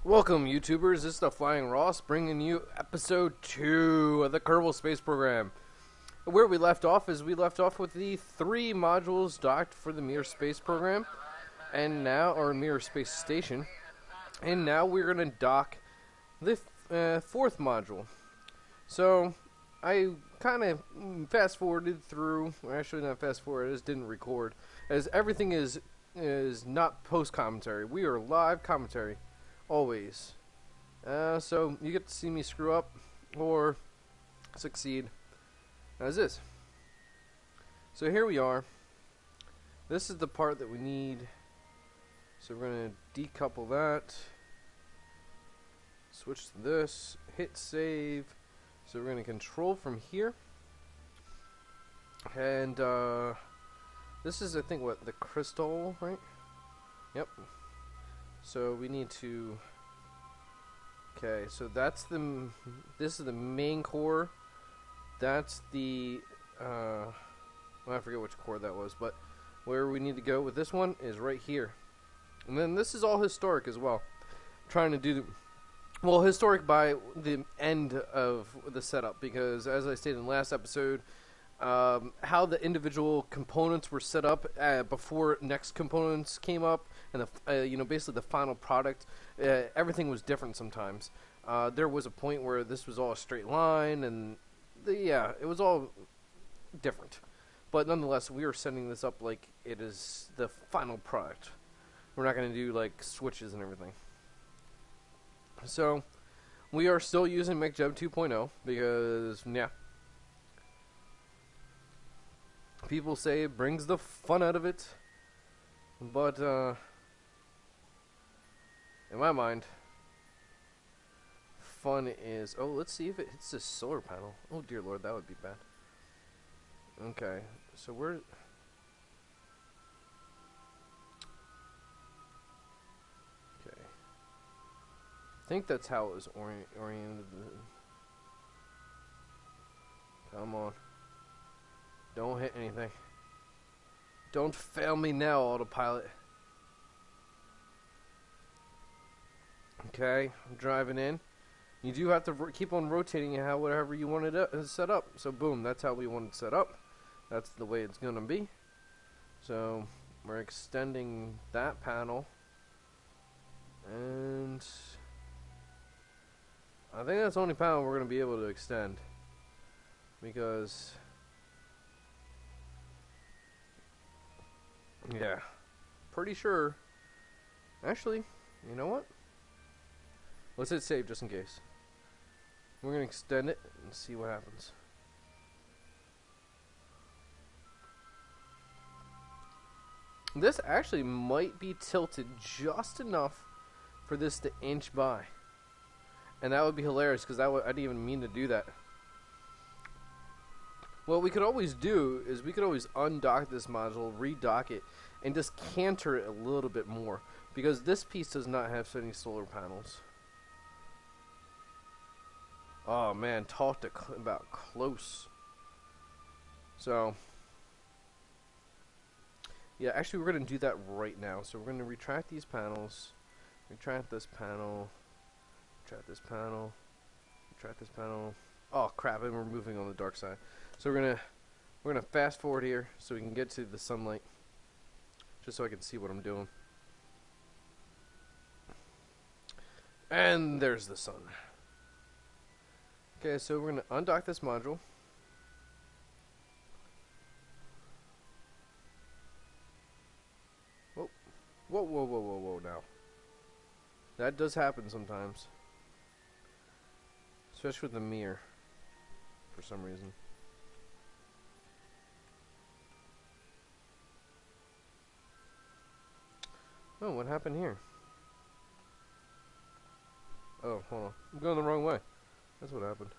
Welcome, YouTubers. This is the Flying Ross bringing you episode 2 of the Kerbal Space Program. Where we left off is we left off with the 3 modules docked for the MIR space program, and now, or MIR space station, and now we're going to dock the 4th module. So, I kind of fast forwarded through, actually not fast forwarded, I just didn't record, as everything is not post commentary. We are live commentary. Always. So you get to see me screw up or succeed as is. So here we are. This is the part that we need. So we're going to decouple that. Switch to this. Hit save. So we're going to control from here. And this is, I think, what, the crystal, right? Yep. So we need to, okay, so that's this is the main core. That's the, well, I forget which core that was, but where we need to go with this one is right here. And then this is all historic as well. Trying to do, well, historic by the end of the setup, because as I stated in the last episode, how the individual components were set up before next components came up, and the basically the final product, everything was different sometimes. There was a point where this was all a straight line, and it was all different. But nonetheless, we are setting this up like it is the final product. We're not going to do like switches and everything. So we are still using MechJeb 2.0 because people say it brings the fun out of it, but in my mind, fun is, oh, let's see if it hits this solar panel. Oh dear lord, that would be bad. Okay, so we're, okay, I think that's how it was oriented. Come on. Don't hit anything. Don't fail me now, autopilot. Okay, I'm driving in. You do have to keep on rotating how whatever you wanted to set up. So boom, that's how we want it set up. That's the way it's gonna be. So we're extending that panel, and I think that's the only panel we're gonna be able to extend, because yeah, pretty sure. Actually, you know what? Let's hit save just in case. We're going to extend it and see what happens. This actually might be tilted just enough for this to inch by. And that would be hilarious, because I didn't even mean to do that. What we could always do is we could always undock this module, redock it, and just canter it a little bit more, because this piece does not have any solar panels. Oh man, talked about close. So yeah, actually we're going to do that right now. So we're going to retract these panels, retract this panel, retract this panel, retract this panel. Oh crap, and we're moving on the dark side. So we're gonna fast forward here so we can get to the sunlight, just so I can see what I'm doing. And there's the sun. Okay, so we're gonna undock this module. Whoa, whoa, whoa, whoa, whoa, whoa! Now, that does happen sometimes, especially with the MIR, for some reason. Oh, what happened here? Oh, hold on. I'm going the wrong way. That's what happened.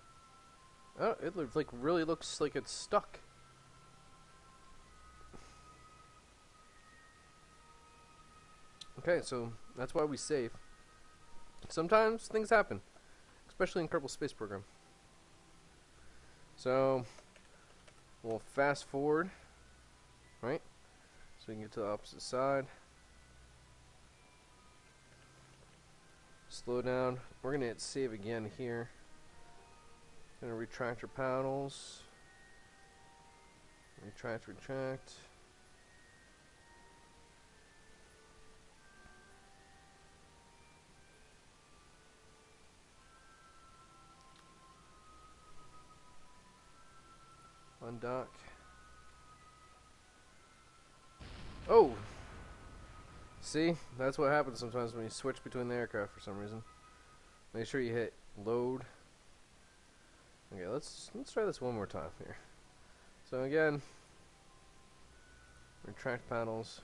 Oh, it really looks like it's stuck. Okay, so that's why we save. Sometimes things happen, especially in Kerbal Space Program. So we'll fast forward, right? So we can get to the opposite side. Slow down. We're gonna hit save again here. Gonna retract our panels. Retract. Undock. Oh! See? That's what happens sometimes when you switch between the aircraft for some reason. Make sure you hit load. Okay, let's try this one more time here. So again, retract panels.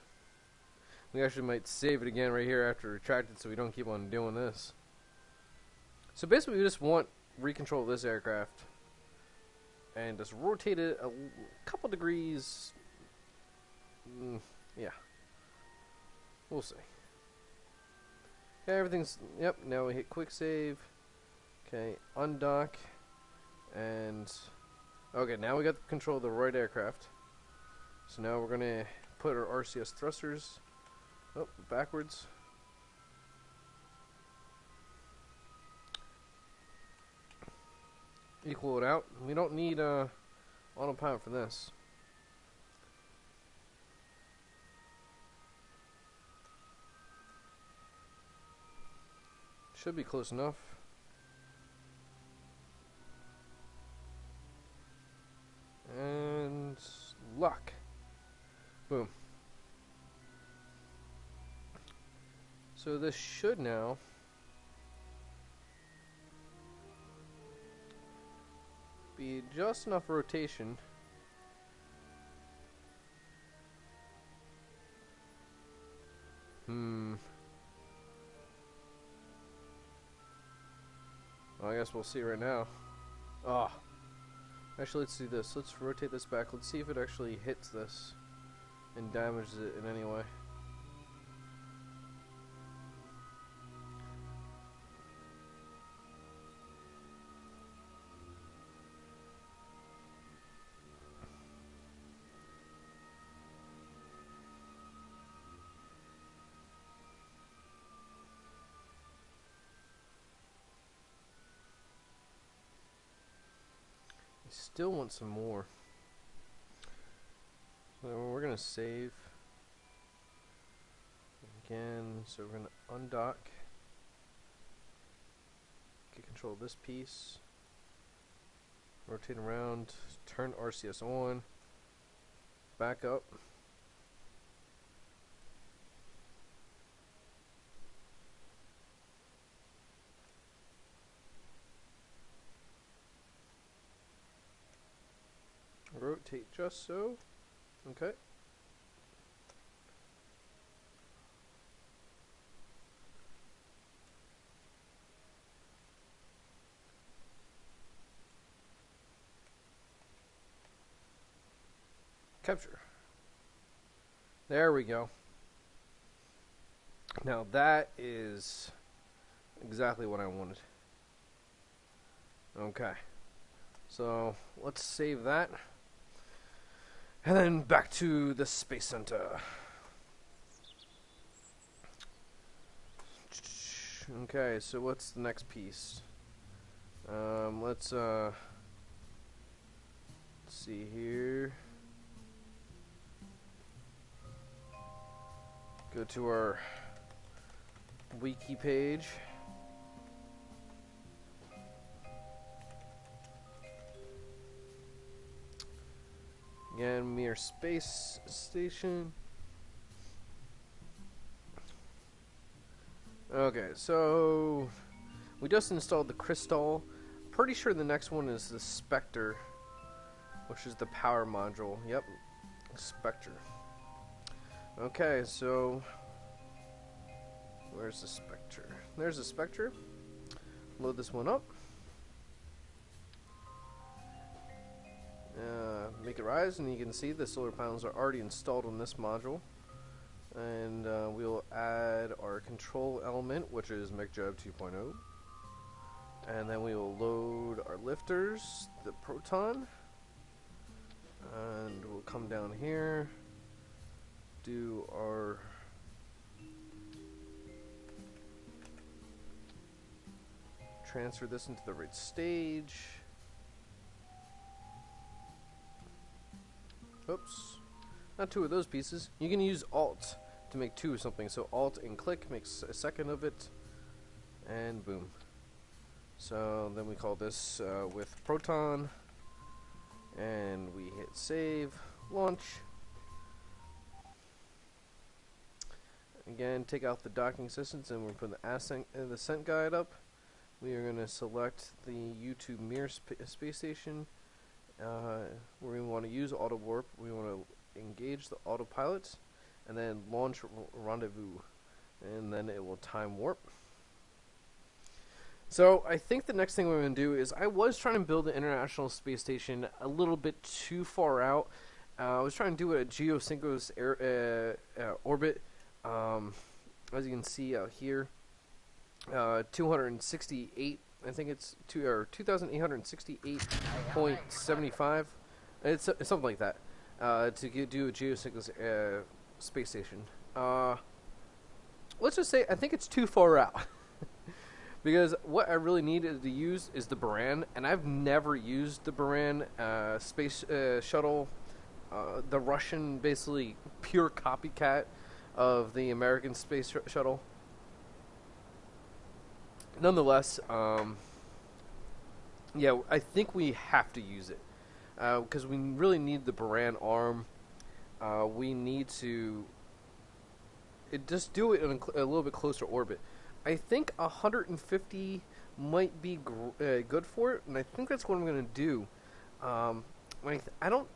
We actually might save it again right here after retracted so we don't keep on doing this. So basically we just want recontrol of this aircraft and just rotate it a couple degrees. Yeah. We'll see. Okay, everything's, yep, now we hit quick save. Okay, undock. And, okay, now we got control of the right aircraft. So now we're going to put our RCS thrusters, backwards. Equal it out. We don't need autopilot for this. Should be close enough. And luck. Boom. So this should now be just enough rotation well, I guess we'll see right now. Actually, let's do this. Let's rotate this back. Let's see if it actually hits this and damages it in any way. Still want some more. So we're gonna save again. So we're gonna undock, get control of this piece, rotate around, turn RCS on, back up. Rotate just so. Okay. Capture. There we go. Now that is exactly what I wanted. Okay. So let's save that. And then back to the Space Center. Okay, so what's the next piece? Let's see here. Go to our wiki page. Again, MIR space station. Okay, so we just installed the Crystal. Pretty sure the next one is the Spectre, which is the power module. Yep, Spectre. Okay, so where's the Spectre? There's the Spectre. Load this one up. Make it rise, and you can see the solar panels are already installed on this module. And we'll add our control element, which is McJob 2.0. And then we will load our lifters, the Proton. And we'll come down here, do our transfer this into the right stage. Oops. Not two of those pieces. You can use Alt to make two of something. So Alt and click makes a second of it. And boom. So then we call this with Proton. And we hit save, launch. Again, take out the docking assistance and we're putting the ascent guide up. We are going to select the U2 MIR space station. We want to use auto warp. We want to engage the autopilot and then launch rendezvous, and then it will time warp. So I think the next thing we're going to do is, I was trying to build an International Space Station a little bit too far out. I was trying to do a geosynchronous orbit. As you can see out here, 268. I think it's 2,868.75. It's something like that. To do a geosynchronous space station. Let's just say I think it's too far out. Because what I really needed to use is the Buran, and I've never used the Buran space shuttle, the Russian, basically pure copycat of the American space shuttle. Nonetheless, yeah, I think we have to use it because we really need the Buran arm. We need to just do it in a little bit closer orbit. I think 150 might be good for it, and I think that's what I'm going to do. I don't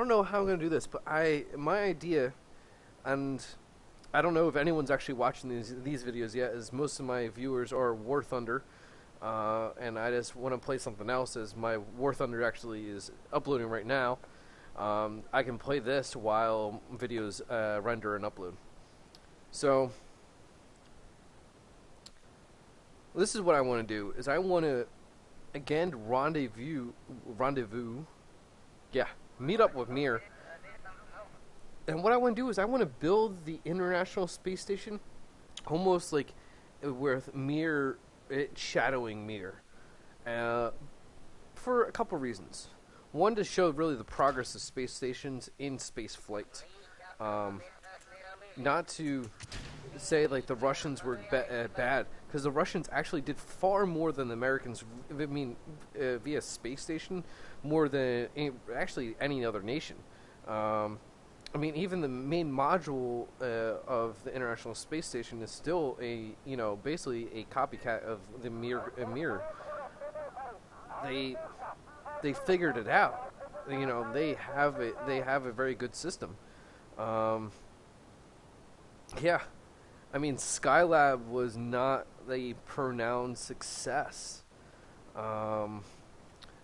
know how I'm going to do this, but my idea, and I don't know if anyone's actually watching these videos yet, as most of my viewers are War Thunder, and I just want to play something else, as my War Thunder actually is uploading right now. I can play this while videos render and upload. So this is what I want to do, is I want to, again, rendezvous, meet up with MIR. And what I want to do is I want to build the International Space Station almost like with MIR, shadowing MIR, for a couple reasons. One, to show really the progress of space stations in space flight. Not to say like the Russians were bad, because the Russians actually did far more than the Americans. I mean, via space station, more than actually any other nation. I mean, even the main module of the International Space Station is still basically a copycat of the MIR. They figured it out. They have a very good system. Yeah, I mean, Skylab was not a pronounced success. I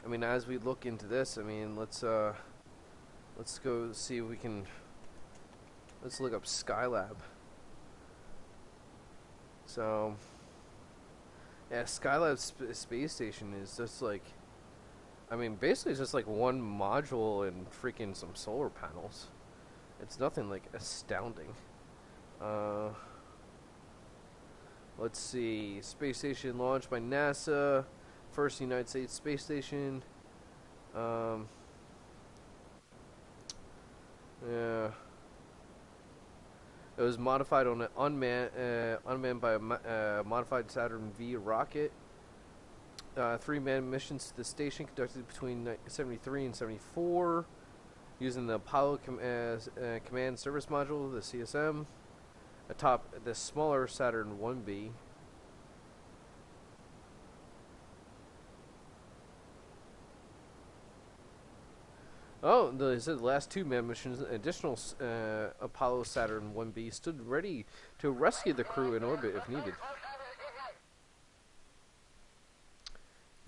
mean, as we look into this, I mean, let's go see if we can. Let's look up Skylab. So, yeah, Skylab space station is just like, I mean, basically it's just like one module and freaking some solar panels. It's nothing like astounding. Let's see. Space station launched by NASA. First United States space station. Yeah. It was modified on an unmanned by a modified Saturn V rocket. 3 manned missions to the station conducted between 73 and 74 using the Apollo Command Service Module, the CSM, atop the smaller Saturn 1B. Oh, they said the last 2 manned missions, additional Apollo Saturn 1B stood ready to rescue the crew in orbit if needed.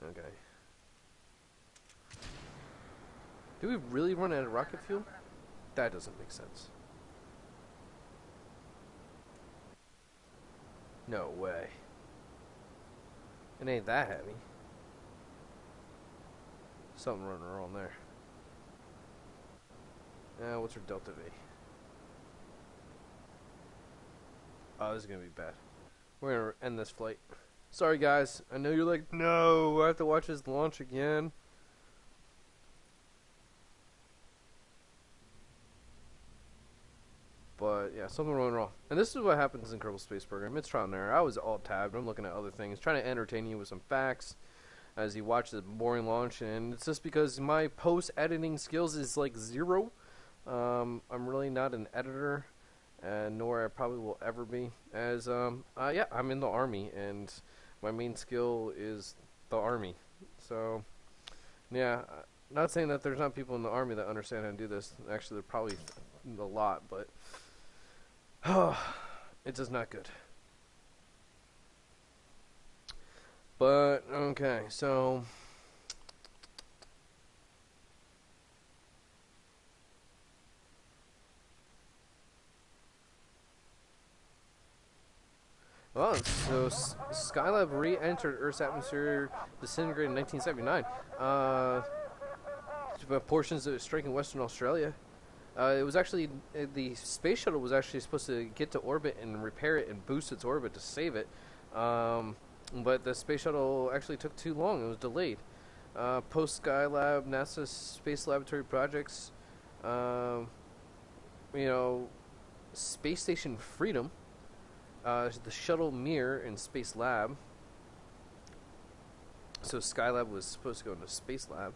Okay. Do we really run out of rocket fuel? That doesn't make sense. No way. It ain't that heavy. Something running wrong there. What's our delta V? Oh, this is gonna be bad. We're gonna end this flight. Sorry, guys. I know you're like, no, I have to watch this launch again. But yeah, something went wrong. And this is what happens in Kerbal Space Program. It's trial and error. I was alt tabbed. I'm looking at other things, trying to entertain you with some facts as you watch the boring launch. And it's just because my post editing skills is like zero. I'm really not an editor, and nor I probably will ever be. As yeah, I'm in the army, and my main skill is the army. So yeah, not saying that there's not people in the army that understand how to do this. Actually, there probably a lot, but it's just not good. But okay, so well, so Skylab re-entered Earth's atmosphere, disintegrated in 1979. Portions of striking Western Australia. It was actually the space shuttle was actually supposed to get to orbit and repair it and boost its orbit to save it, but the space shuttle actually took too long. It was delayed. Post Skylab, NASA space laboratory projects, you know, Space Station Freedom, the shuttle MIR and Space Lab. So Skylab was supposed to go into Space Lab.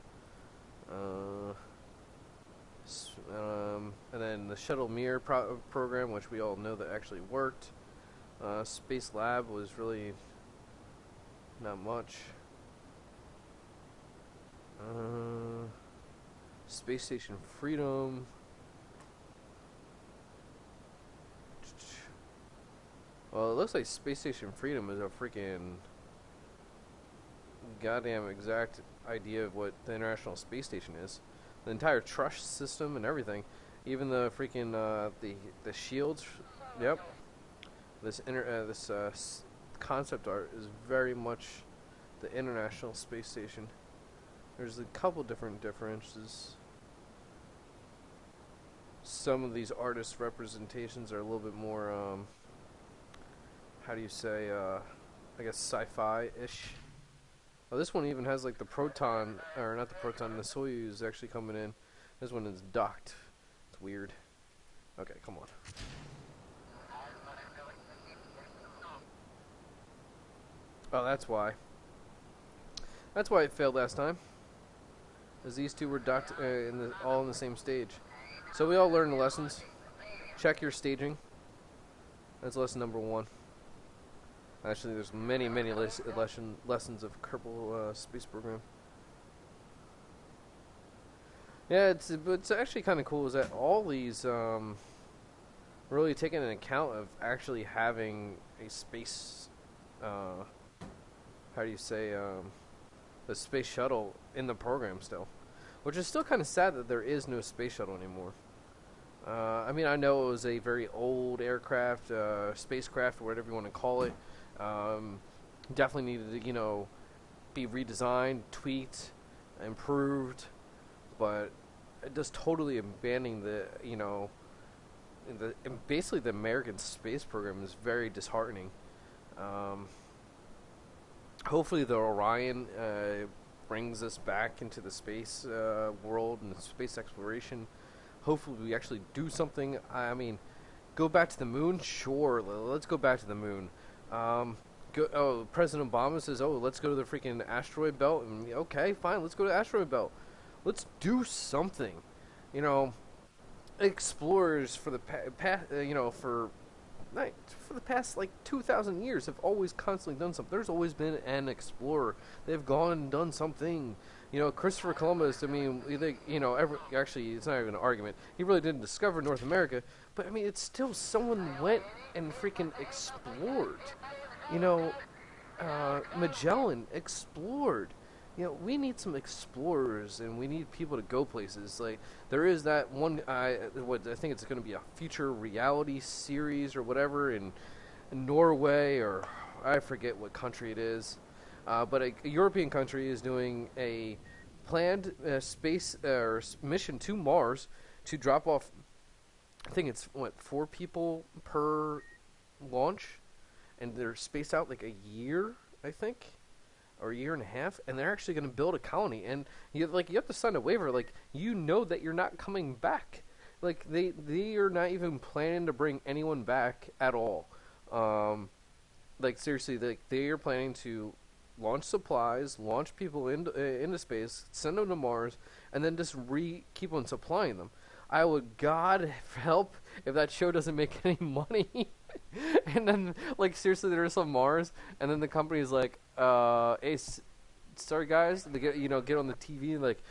And then the shuttle MIR program, which we all know that actually worked. Space Lab was really not much. Space Station Freedom. Well, it looks like Space Station Freedom is a freaking goddamn exact idea of what the International Space Station is. The entire trust system and everything, even the freaking the shields. Yep. This concept art is very much the International Space Station. There's a couple different differences. Some of these artist representations are a little bit more how do you say, I guess sci-fi-ish. Oh, this one even has like the Proton, or not the Proton, the Soyuz actually coming in. This one is docked. It's weird. Okay, come on. Oh, that's why. That's why it failed last time. As these two were docked all in the same stage. So we all learned the lessons. Check your staging. That's lesson number 1. Actually, there's many lessons of Kerbal Space Program. Yeah, it's actually kind of cool is that all these really taking an account of actually having a space, how do you say, the space shuttle in the program still, which is still kind of sad that there is no space shuttle anymore. I mean, I know it was a very old aircraft, spacecraft, or whatever you want to call it. Definitely needed to, be redesigned, tweaked, improved, but just totally abandoning basically the American space program is very disheartening. Hopefully the Orion brings us back into the space world and space exploration. Hopefully we actually do something. I mean, go back to the moon? Sure, let's go back to the moon. President Obama says, let's go to the freaking asteroid belt. And, okay, fine, let's go to the asteroid belt. Let's do something. Explorers for the for the past like 2,000 years have always constantly done something. There's always been an explorer. They've gone and done something. Christopher Columbus, I mean, actually, it's not even an argument. He really didn't discover North America, but I mean, it's still someone went and freaking explored. Magellan explored. We need some explorers, and we need people to go places. Like, there is that one, I think it's going to be a future reality series or whatever in Norway, or I forget what country it is. But a European country is doing a planned space mission to Mars to drop off, I think it's, 4 people per launch, and they're spaced out like a year I think, or a year and a half, and they're actually going to build a colony. And you have to sign a waiver, like you know that you're not coming back. Like they are not even planning to bring anyone back at all. Like seriously, they are planning to launch supplies, launch people into space, send them to Mars, and then just keep on supplying them. I would God help if that show doesn't make any money. And then, like, seriously, there's some Mars, and then the company's like, hey, sorry guys, they get on the TV and like,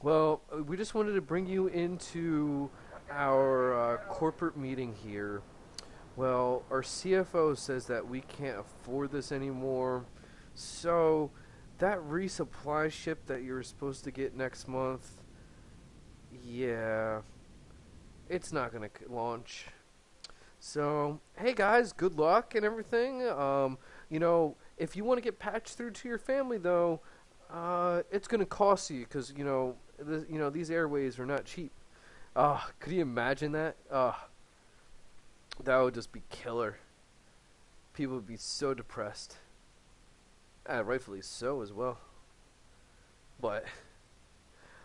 well, we just wanted to bring you into our corporate meeting here. Well, our CFO says that we can't afford this anymore, so that resupply ship that you're supposed to get next month, yeah, it's not gonna launch. So, hey guys, good luck and everything. If you want to get patched through to your family, though, it's gonna cost you because these airways are not cheap. Could you imagine that? That would just be killer. People would be so depressed. Rightfully so as well. But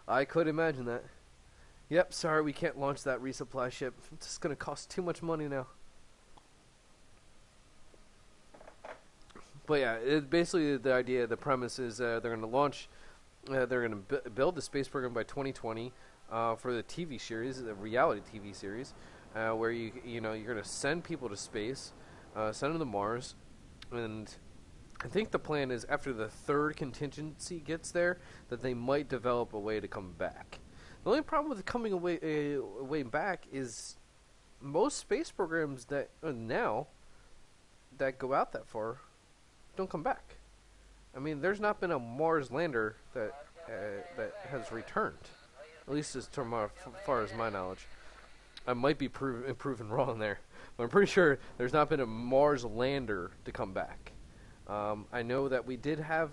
I could imagine that. Yep, sorry, we can't launch that resupply ship. It's just gonna cost too much money now. But yeah, basically the idea, the premise is they're gonna launch, they're gonna build the space program by 2020 for the TV series, the reality TV series, where you're gonna send people to space, send them to Mars, and I think the plan is after the third contingency gets there that they might develop a way to come back. The only problem with coming way back is most space programs that now that go out that far don't come back. I mean, there's not been a Mars lander that has returned, at least as far as my knowledge. I might be proven wrong there, but I'm pretty sure there's not been a Mars lander to come back. I know that we did have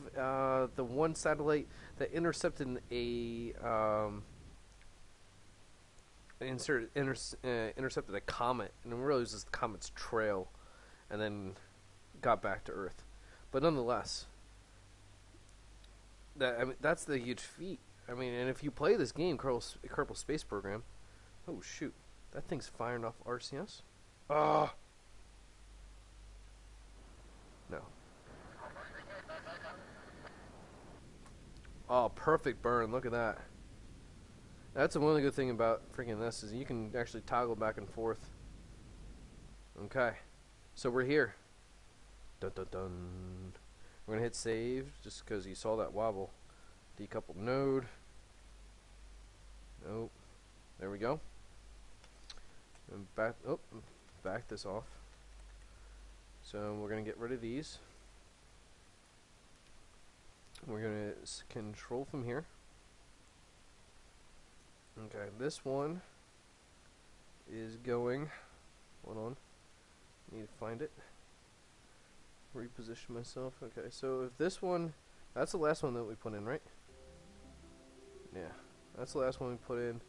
the one satellite that intercepted intercepted a comet, and it really was just the comet's trail, and then got back to Earth. But nonetheless, that's the huge feat. I mean, and if you play this game, Kerbal Space Program, oh shoot, that thing's firing off RCS. Ah, no. Oh, perfect burn. Look at that. That's the one good thing about freaking this is you can actually toggle back and forth. Okay, so we're here. Dun dun dun. We're gonna hit save just because you saw that wobble. Decoupled node. Nope. There we go. And back this off. So we're gonna get rid of these. We're gonna control from here. Okay, this one is going. Hold on. Need to find it. Reposition myself. Okay, so if this one, that's the last one that we put in, right? Yeah, that's the last one we put in.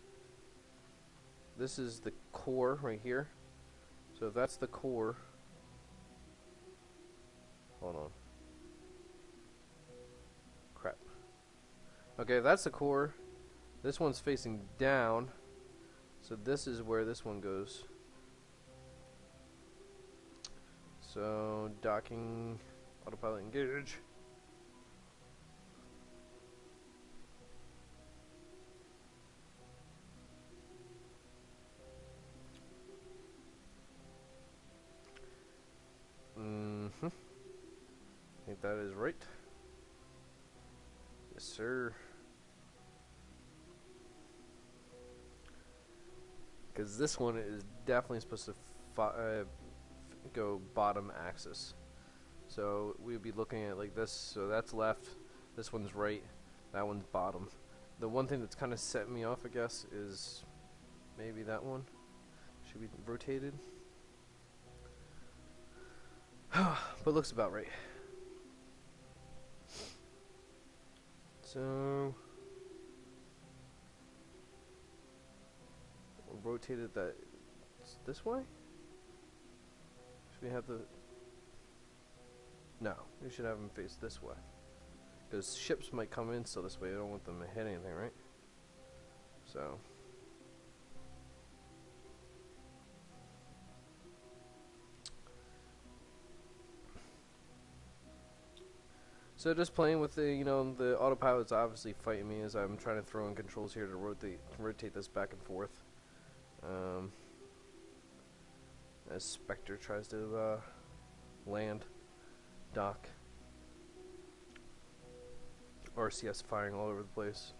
This is the core right here. So if that's the core. Hold on. Crap. Okay, that's the core. This one's facing down. So this is where this one goes. So docking, autopilot engage. I think that is right. Yes, sir. Because this one is definitely supposed to go bottom axis. So we'd be looking at like this. So that's left. This one's right. That one's bottom. The one thing that's kind of set me off, I guess, is maybe that one should be rotated. But looks about right. So we'll rotate it this way. Should we have the? No, we should have them face this way. Because ships might come in still this way. I don't want them to hit anything, right? So. So just playing with the, the autopilot's obviously fighting me as I'm trying to throw in controls here to rotate this back and forth. As Spectre tries to land, dock. RCS firing all over the place.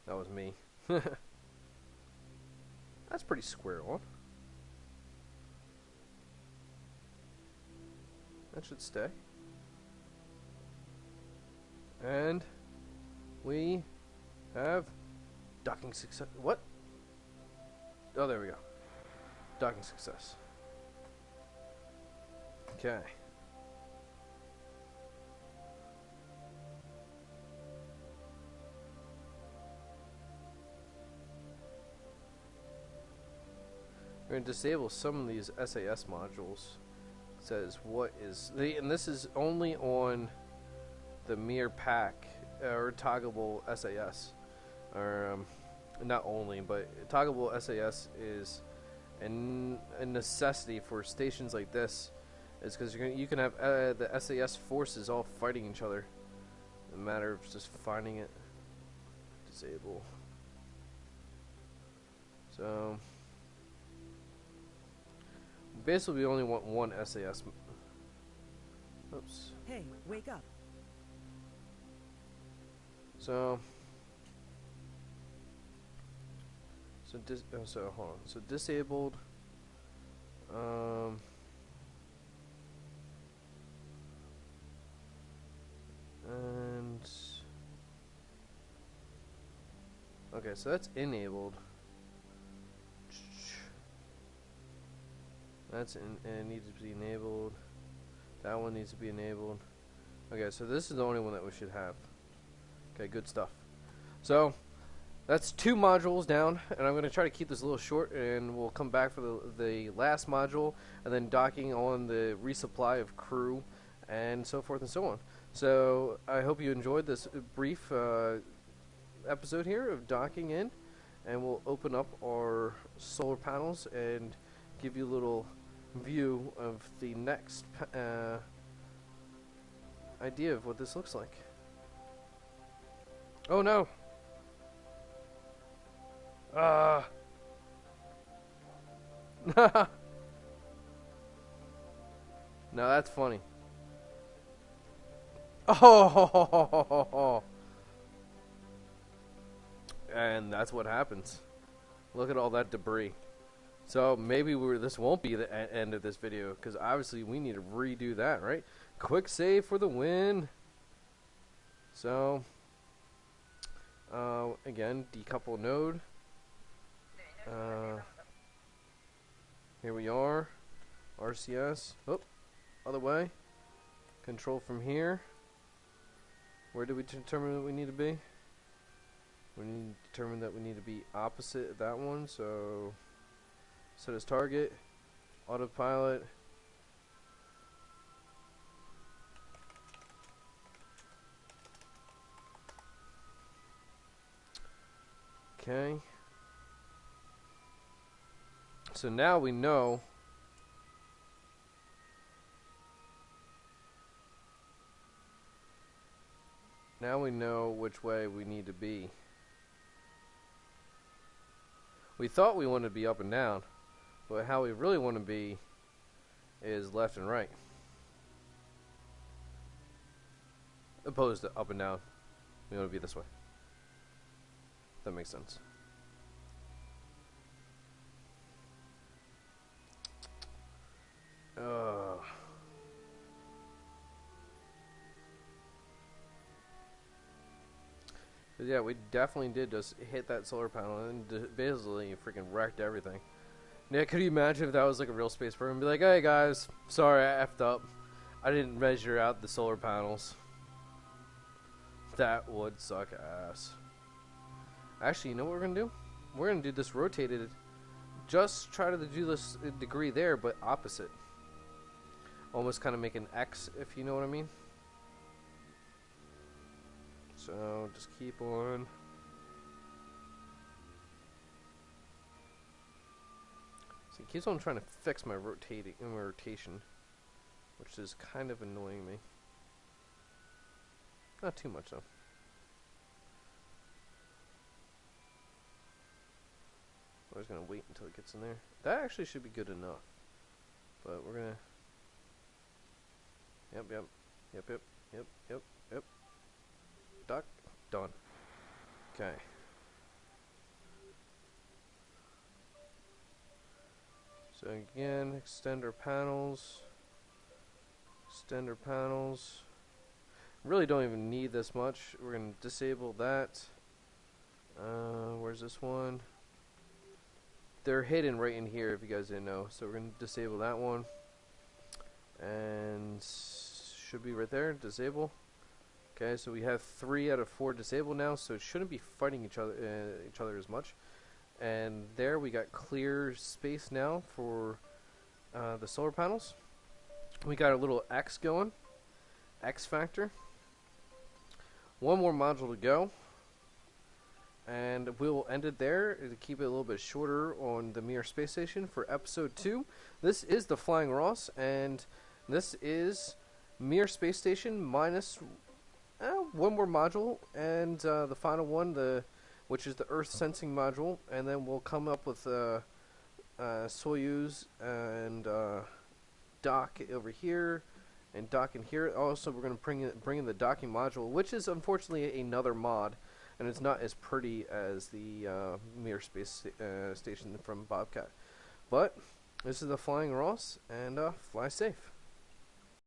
That was me. That's pretty square on. That should stay. And we have docking success. What? Oh, there we go. Docking success. Okay. We're going to disable some of these SAS modules. It says what is and this is only on the MIR pack or toggleable SAS, or not only, but toggleable SAS is a necessity for stations like this. Is because you can have the SAS forces all fighting each other. A matter of just finding it. Disable. So basically, we only want one SAS. Oops. Hey, wake up. So hold on. So disabled. And okay, so that's enabled. That's it needs to be enabled. That one needs to be enabled. Okay, so this is the only one that we should have. Okay, good stuff. So that's 2 modules down, and I'm going to try to keep this a little short, and we'll come back for the last module, and then docking on the resupply of crew, and so forth and so on. So I hope you enjoyed this brief episode here of docking in, and we'll open up our solar panels and give you a little view of the next idea of what this looks like. Oh no! No, that's funny. Oh! And that's what happens. Look at all that debris. So maybe this won't be the end of this video, because obviously we need to redo that, right? Quick save for the win. So again, decouple node. Here we are. RCS. Oh, other way. Control from here. Where do we determine that we need to be? We need to determine that we need to be opposite of that one. So set as target. Autopilot. Okay. So now we know which way we need to be. We thought we wanted to be up and down, but how we really want to be is left and right. Opposed to up and down. We want to be this way. That makes sense. Yeah, we definitely did just hit that solar panel and basically freaking wrecked everything. Yeah, could you imagine if that was like a real space program? Be like, hey guys, sorry I effed up. I didn't measure out the solar panels. That would suck ass. Actually, you know what we're gonna do? We're gonna do this rotated just try to do this degree there, but opposite. Almost kind of make an X, if you know what I mean. So just keep on. See, it keeps on trying to fix my rotation, which is kind of annoying me. Not too much though. I was gonna wait until it gets in there. That actually should be good enough. But we're gonna. Yep. Duck. Done. Okay. So again, extend our panels. Extend our panels. Really don't even need this much. We're gonna disable that. Where's this one? They're hidden right in here if you guys didn't know. So we're gonna disable that one. And should be right there, disable. Okay, so we have 3 out of 4 disabled now, so it shouldn't be fighting each other as much. And there we got clear space now for the solar panels. We got a little X going, X factor. One more module to go, and we'll end it there to keep it a little bit shorter on the MIR space station for episode 2. This is the Flying Ross, and this is MIR space station minus one more module, and the final one, which is the Earth sensing module, and then we'll come up with Soyuz and dock over here and dock in here. Also, we're going to bring in the docking module, which is unfortunately another mod, and it's not as pretty as the MIR space station from Bobcat. But this is the Flying Ross, and fly safe.